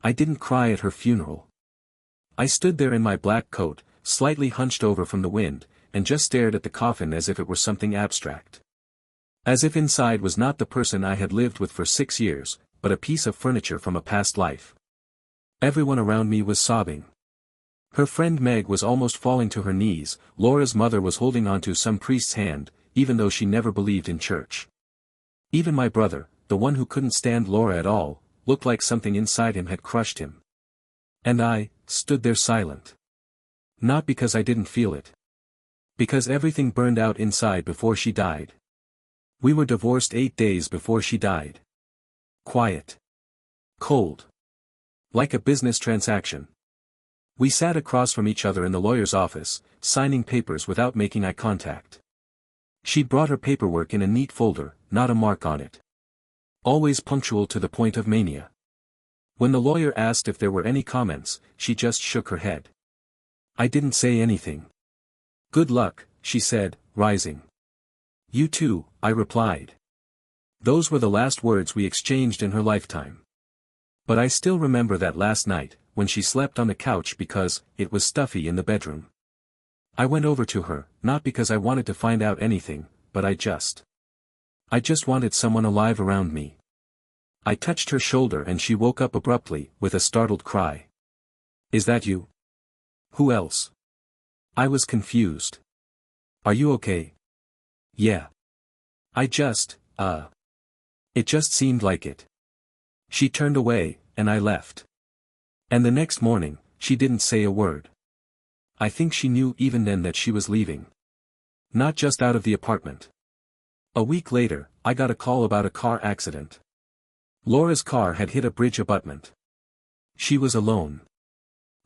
I didn't cry at her funeral. I stood there in my black coat, slightly hunched over from the wind, and just stared at the coffin as if it were something abstract. As if inside was not the person I had lived with for 6 years, but a piece of furniture from a past life. Everyone around me was sobbing. Her friend Meg was almost falling to her knees. Laura's mother was holding onto some priest's hand, even though she never believed in church. Even my brother, the one who couldn't stand Laura at all, looked like something inside him had crushed him. And I stood there silent. Not because I didn't feel it. Because everything burned out inside before she died. We were divorced 8 days before she died. Quiet. Cold. Like a business transaction. We sat across from each other in the lawyer's office, signing papers without making eye contact. She brought her paperwork in a neat folder, not a mark on it. Always punctual to the point of mania. When the lawyer asked if there were any comments, she just shook her head. I didn't say anything. Good luck, she said, rising. You too, I replied. Those were the last words we exchanged in her lifetime. But I still remember that last night, when she slept on the couch because it was stuffy in the bedroom. I went over to her, not because I wanted to find out anything, but I just wanted someone alive around me. I touched her shoulder and she woke up abruptly, with a startled cry. Is that you? Who else? I was confused. Are you okay? Yeah. It just seemed like it. She turned away, and I left. And the next morning, she didn't say a word. I think she knew even then that she was leaving. Not just out of the apartment. A week later, I got a call about a car accident. Laura's car had hit a bridge abutment. She was alone.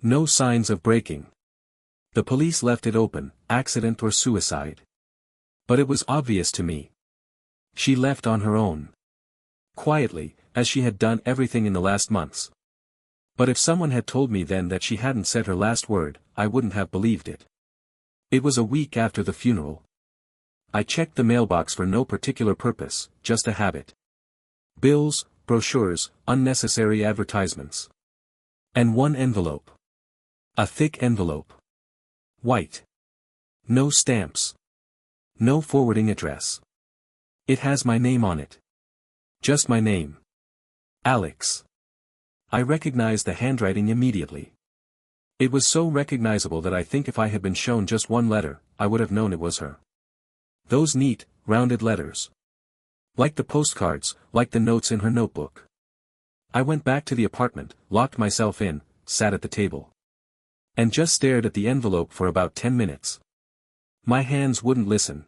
No signs of braking. The police left it open, accident or suicide. But it was obvious to me. She left on her own. Quietly, as she had done everything in the last months. But if someone had told me then that she hadn't said her last word, I wouldn't have believed it. It was a week after the funeral. I checked the mailbox for no particular purpose, just a habit. Bills, brochures, unnecessary advertisements. And one envelope. A thick envelope. White. No stamps. No forwarding address. It has my name on it. Just my name. Alex. I recognized the handwriting immediately. It was so recognizable that I think if I had been shown just one letter, I would have known it was her. Those neat, rounded letters. Like the postcards, like the notes in her notebook. I went back to the apartment, locked myself in, sat at the table. And just stared at the envelope for about 10 minutes. My hands wouldn't listen.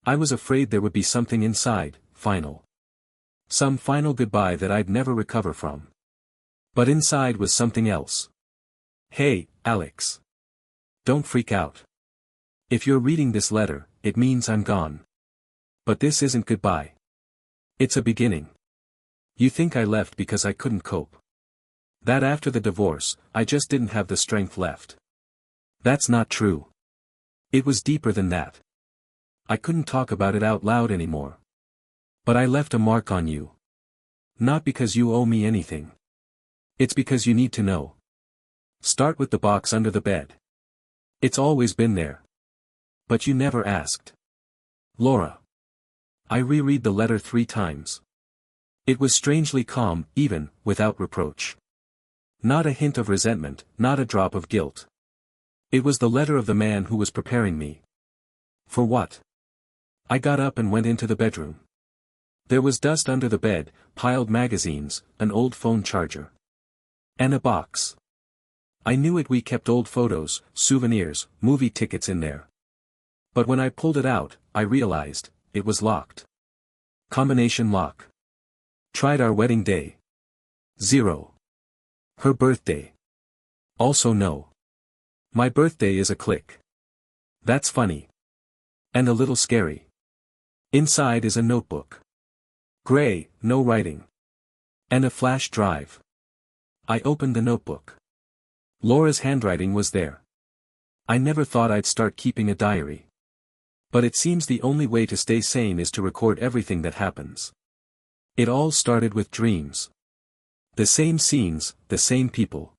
I was afraid there would be something inside, final. Some final goodbye that I'd never recover from. But inside was something else. Hey, Alex. Don't freak out. If you're reading this letter, it means I'm gone. But this isn't goodbye. It's a beginning. You think I left because I couldn't cope. That after the divorce, I just didn't have the strength left. That's not true. It was deeper than that. I couldn't talk about it out loud anymore. But I left a mark on you. Not because you owe me anything. It's because you need to know. Start with the box under the bed. It's always been there. But you never asked. Laura. I reread the letter 3 times. It was strangely calm, even, without reproach. Not a hint of resentment, not a drop of guilt. It was the letter of the man who was preparing me. For what? I got up and went into the bedroom. There was dust under the bed, piled magazines, an old phone charger. And a box. I knew we kept old photos, souvenirs, movie tickets in there. But when I pulled it out, I realized, it was locked. Combination lock. Tried our wedding day. 0. Her birthday. Also no. My birthday is a click. That's funny. And a little scary. Inside is a notebook. Gray, no writing. And a flash drive. I opened the notebook. Laura's handwriting was there. I never thought I'd start keeping a diary. But it seems the only way to stay sane is to record everything that happens. It all started with dreams. The same scenes, the same people.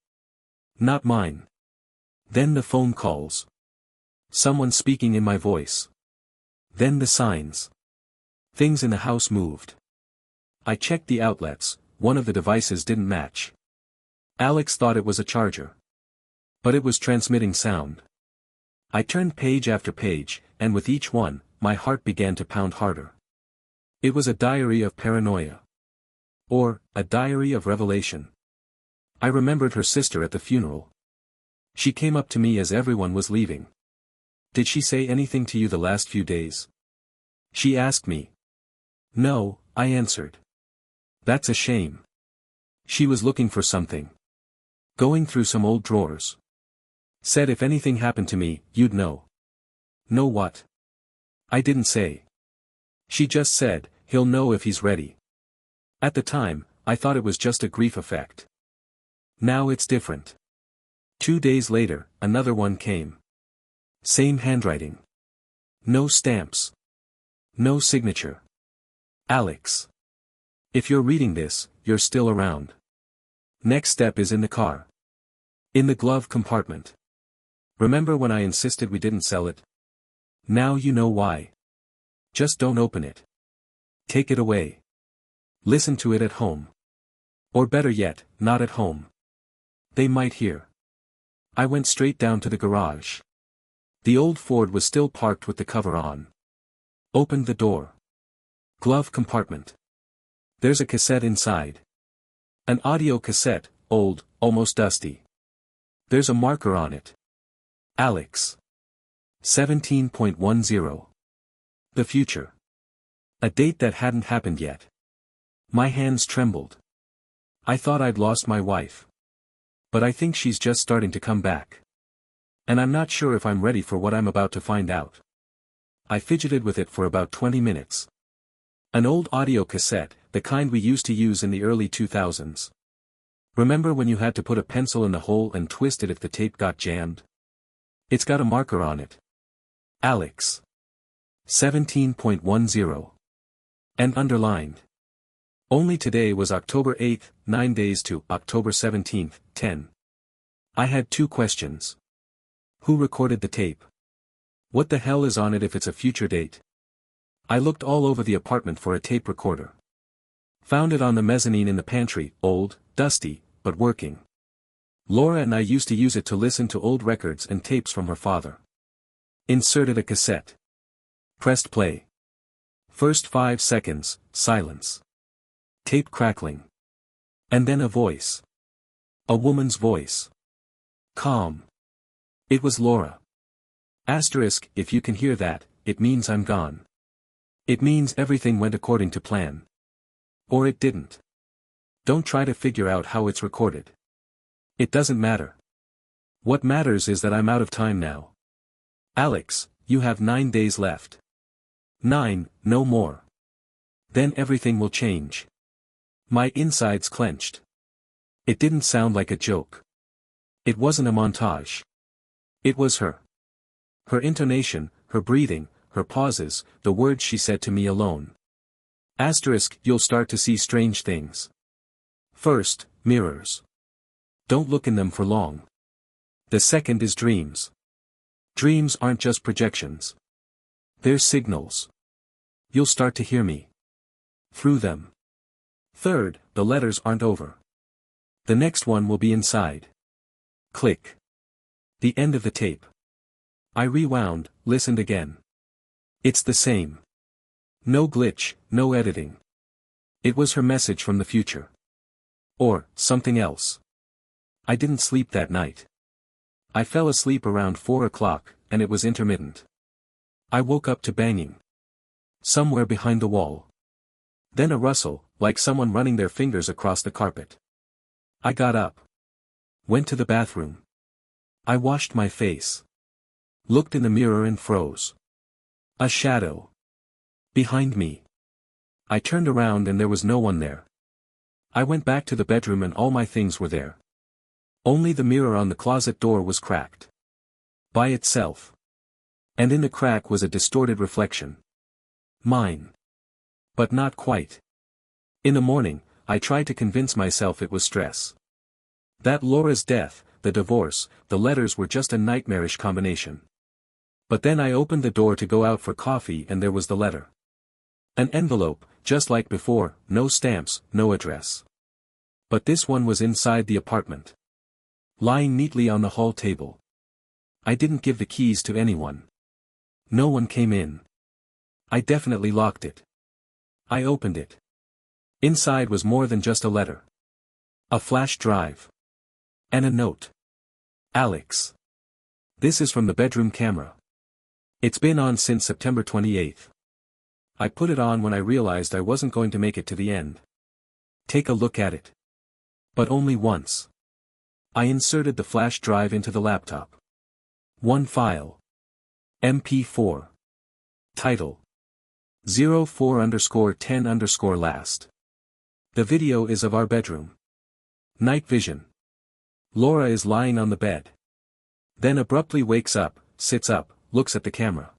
Not mine. Then the phone calls. Someone speaking in my voice. Then the signs. Things in the house moved. I checked the outlets, one of the devices didn't match. Alex thought it was a charger. But it was transmitting sound. I turned page after page, and with each one, my heart began to pound harder. It was a diary of paranoia. Or, a diary of revelation. I remembered her sister at the funeral. She came up to me as everyone was leaving. Did she say anything to you the last few days? She asked me. No, I answered. That's a shame. She was looking for something. Going through some old drawers. Said if anything happened to me, you'd know. Know what? I didn't say. She just said, he'll know if he's ready. At the time, I thought it was just a grief effect. Now it's different. 2 days later, another one came. Same handwriting. No stamps. No signature. Alex. If you're reading this, you're still around. Next step is in the car. In the glove compartment. Remember when I insisted we didn't sell it? Now you know why. Just don't open it. Take it away. Listen to it at home. Or better yet, not at home. They might hear. I went straight down to the garage. The old Ford was still parked with the cover on. Opened the door. Glove compartment. There's a cassette inside. An audio cassette, old, almost dusty. There's a marker on it. Alex. 17.10. The future. A date that hadn't happened yet. My hands trembled. I thought I'd lost my wife. But I think she's just starting to come back. And I'm not sure if I'm ready for what I'm about to find out. I fidgeted with it for about 20 minutes. An old audio cassette, the kind we used to use in the early 2000s. Remember when you had to put a pencil in the hole and twist it if the tape got jammed? It's got a marker on it. Alex. 17.10. And underlined. Only today was October 8th, 9 days to October 17th, 10. I had 2 questions. Who recorded the tape? What the hell is on it if it's a future date? I looked all over the apartment for a tape recorder. Found it on the mezzanine in the pantry, old, dusty, but working. Laura and I used to use it to listen to old records and tapes from her father. Inserted a cassette. Pressed play. First 5 seconds, silence. Tape crackling. And then a voice. A woman's voice. Calm. It was Laura. Asterisk, if you can hear that, it means I'm gone. It means everything went according to plan. Or it didn't. Don't try to figure out how it's recorded. It doesn't matter. What matters is that I'm out of time now. Alex, you have 9 days left. 9, no more. Then everything will change. My insides clenched. It didn't sound like a joke. It wasn't a montage. It was her. Her intonation, her breathing, her pauses, the words she said to me alone. Asterisk, you'll start to see strange things. First, mirrors. Don't look in them for long. The second is dreams. Dreams aren't just projections. They're signals. You'll start to hear me. Through them. Third, the letters aren't over. The next one will be inside. Click. The end of the tape. I rewound, listened again. It's the same. No glitch, no editing. It was her message from the future. Or, something else. I didn't sleep that night. I fell asleep around 4 o'clock, and it was intermittent. I woke up to banging. Somewhere behind the wall. Then a rustle, like someone running their fingers across the carpet. I got up. Went to the bathroom. I washed my face. Looked in the mirror and froze. A shadow. Behind me. I turned around and there was no one there. I went back to the bedroom and all my things were there. Only the mirror on the closet door was cracked. By itself. And in the crack was a distorted reflection. Mine. But not quite. In the morning, I tried to convince myself it was stress. That Laura's death, the divorce, the letters were just a nightmarish combination. But then I opened the door to go out for coffee and there was the letter. An envelope, just like before, no stamps, no address. But this one was inside the apartment. Lying neatly on the hall table. I didn't give the keys to anyone. No one came in. I definitely locked it. I opened it. Inside was more than just a letter. A flash drive. And a note. Alex. This is from the bedroom camera. It's been on since September 28th. I put it on when I realized I wasn't going to make it to the end. Take a look at it. But only once. I inserted the flash drive into the laptop. One file. MP4. Title. 04_10_last. The video is of our bedroom. Night vision. Laura is lying on the bed. Then abruptly wakes up, sits up, looks at the camera.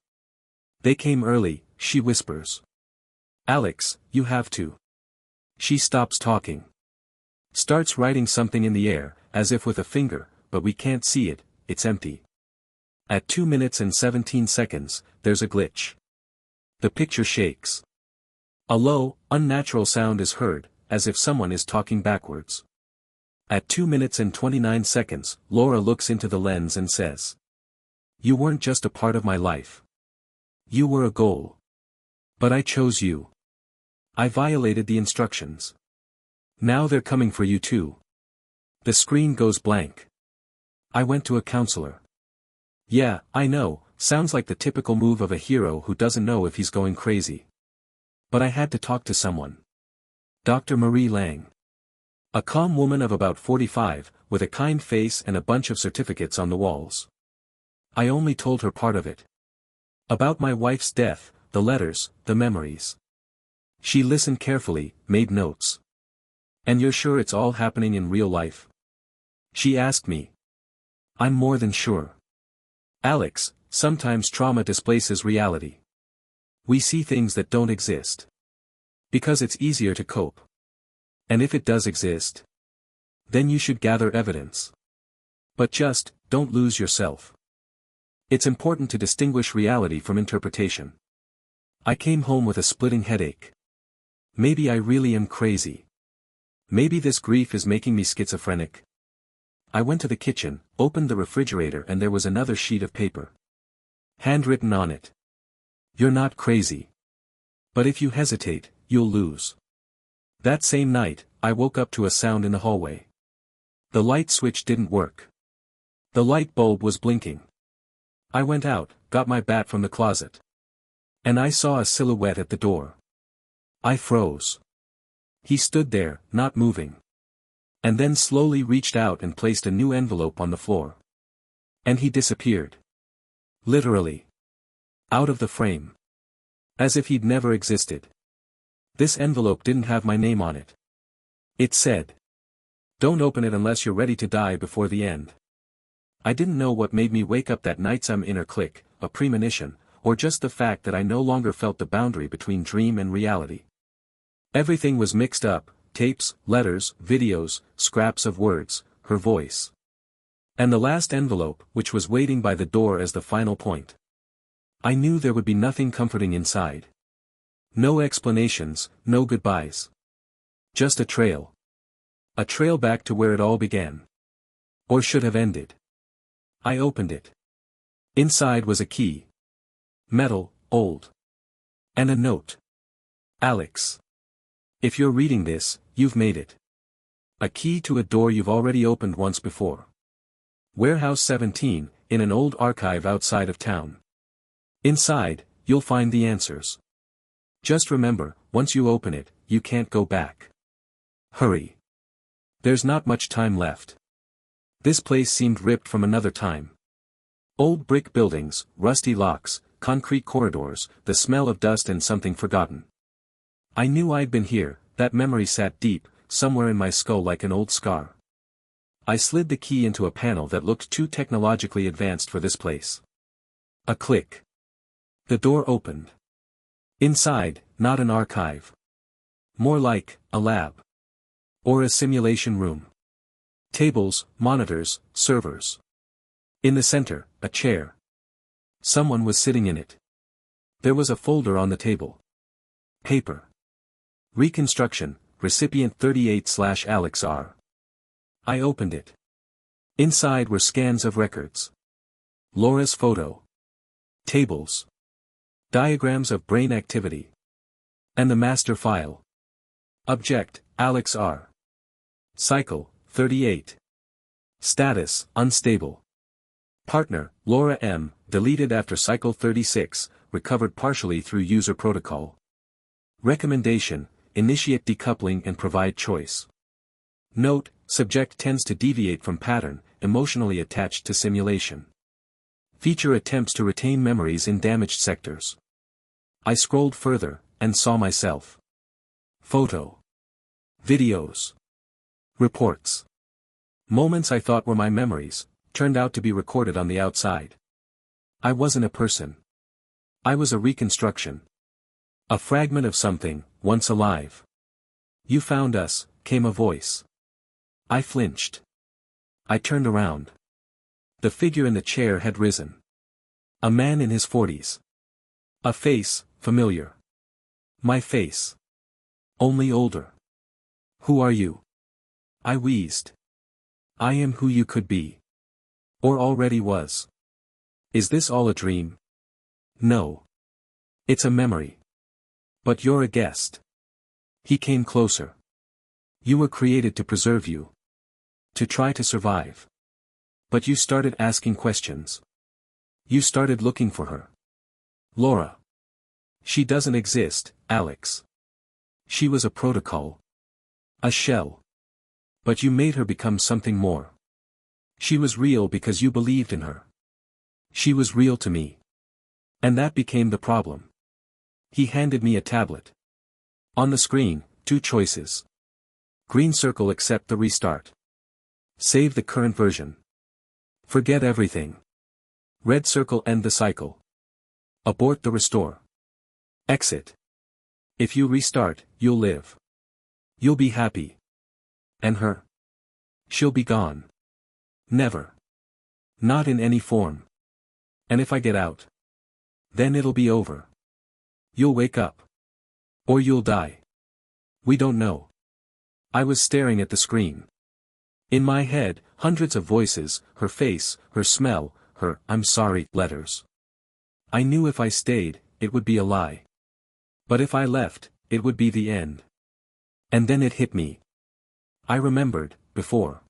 They came early, she whispers. Alex, you have to. She stops talking. Starts writing something in the air, as if with a finger, but we can't see it, it's empty. At 2 minutes and 17 seconds, there's a glitch. The picture shakes. A low, unnatural sound is heard, as if someone is talking backwards. At 2 minutes and 29 seconds, Laura looks into the lens and says. You weren't just a part of my life. You were a goal. But I chose you. I violated the instructions. Now they're coming for you too. The screen goes blank. I went to a counselor. Yeah, I know, sounds like the typical move of a hero who doesn't know if he's going crazy. But I had to talk to someone. Dr. Marie Lang. A calm woman of about 45, with a kind face and a bunch of certificates on the walls. I only told her part of it. About my wife's death, the letters, the memories. She listened carefully, made notes. And you're sure it's all happening in real life? She asked me. I'm more than sure. Alex, sometimes trauma displaces reality. We see things that don't exist. Because it's easier to cope. And if it does exist, then you should gather evidence. But just, don't lose yourself. It's important to distinguish reality from interpretation. I came home with a splitting headache. Maybe I really am crazy. Maybe this grief is making me schizophrenic. I went to the kitchen, opened the refrigerator and there was another sheet of paper. Handwritten on it. You're not crazy. But if you hesitate, you'll lose. That same night, I woke up to a sound in the hallway. The light switch didn't work. The light bulb was blinking. I went out, got my bat from the closet. And I saw a silhouette at the door. I froze. He stood there, not moving. And then slowly reached out and placed a new envelope on the floor. And he disappeared. Literally. Out of the frame. As if he'd never existed. This envelope didn't have my name on it. It said. Don't open it unless you're ready to die before the end. I didn't know what made me wake up that night, some inner click, a premonition, or just the fact that I no longer felt the boundary between dream and reality. Everything was mixed up, tapes, letters, videos, scraps of words, her voice. And the last envelope, which was waiting by the door as the final point. I knew there would be nothing comforting inside. No explanations, no goodbyes. Just a trail. A trail back to where it all began. Or should have ended. I opened it. Inside was a key. Metal, old. And a note. Alex. If you're reading this, you've made it. A key to a door you've already opened once before. Warehouse 17, in an old archive outside of town. Inside, you'll find the answers. Just remember, once you open it, you can't go back. Hurry. There's not much time left. This place seemed ripped from another time. Old brick buildings, rusty locks, concrete corridors, the smell of dust and something forgotten. I knew I'd been here, that memory sat deep, somewhere in my skull like an old scar. I slid the key into a panel that looked too technologically advanced for this place. A click. The door opened. Inside, not an archive. More like, a lab. Or a simulation room. Tables, monitors, servers. In the center, a chair. Someone was sitting in it. There was a folder on the table. Paper. Reconstruction, recipient 38/Alex R. I opened it. Inside were scans of records. Laura's photo. Tables. Diagrams of brain activity. And the master file. Object, Alex R. Cycle, 38. Status, unstable. Partner, Laura M., deleted after cycle 36, recovered partially through user protocol. Recommendation, initiate decoupling and provide choice. Note, subject tends to deviate from pattern, emotionally attached to simulation. Feature attempts to retain memories in damaged sectors. I scrolled further, and saw myself. Photo. Videos. Reports. Moments I thought were my memories, turned out to be recorded on the outside. I wasn't a person. I was a reconstruction. A fragment of something, once alive. You found us, came a voice. I flinched. I turned around. The figure in the chair had risen. A man in his 40s. A face, familiar. My face. Only older. Who are you? I wheezed. I am who you could be. Or already was. Is this all a dream? No. It's a memory. But you're a guest. He came closer. You were created to preserve you. To try to survive. But you started asking questions. You started looking for her. Laura. She doesn't exist, Alex. She was a protocol. A shell. But you made her become something more. She was real because you believed in her. She was real to me. And that became the problem. He handed me a tablet. On the screen, 2 choices. Green circle accept the restart. Save the current version. Forget everything. Red circle end the cycle. Abort the restore. Exit. If you restart, you'll live. You'll be happy. And her? She'll be gone. Never. Not in any form. And if I get out? Then it'll be over. You'll wake up. Or you'll die. We don't know. I was staring at the screen. In my head, hundreds of voices, her face, her smell, her "I'm sorry" letters. I knew if I stayed, it would be a lie. But if I left, it would be the end. And then it hit me. I remembered, before.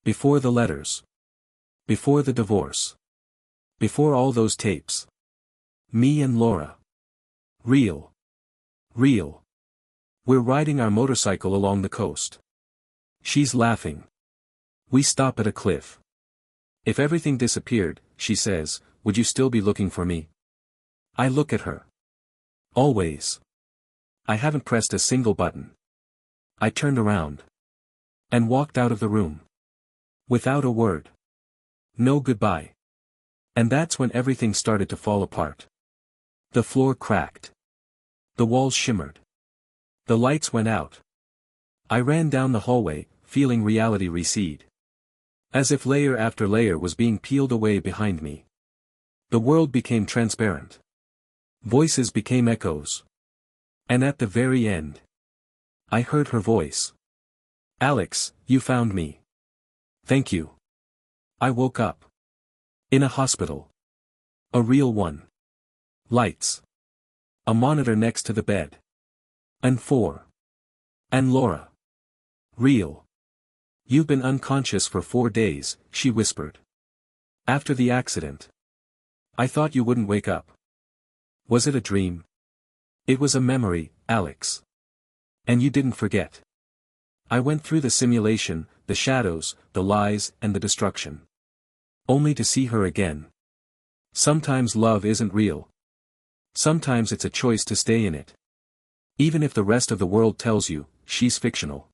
Before the letters. Before the divorce. Before all those tapes. Me and Laura. Real. Real. We're riding our motorcycle along the coast. She's laughing. We stop at a cliff. If everything disappeared, she says, would you still be looking for me? I look at her. Always. I haven't pressed a single button. I turned around. And walked out of the room. Without a word. No goodbye. And that's when everything started to fall apart. The floor cracked. The walls shimmered. The lights went out. I ran down the hallway, feeling reality recede. As if layer after layer was being peeled away behind me. The world became transparent. Voices became echoes. And at the very end, I heard her voice. Alex, you found me. Thank you. I woke up. In a hospital. A real one. Lights. A monitor next to the bed. And 4. And Laura. Real. You've been unconscious for 4 days, she whispered. After the accident. I thought you wouldn't wake up. Was it a dream? It was a memory, Alex. And you didn't forget. I went through the simulation, the shadows, the lies, and the destruction. Only to see her again. Sometimes love isn't real. Sometimes it's a choice to stay in it. Even if the rest of the world tells you, she's fictional.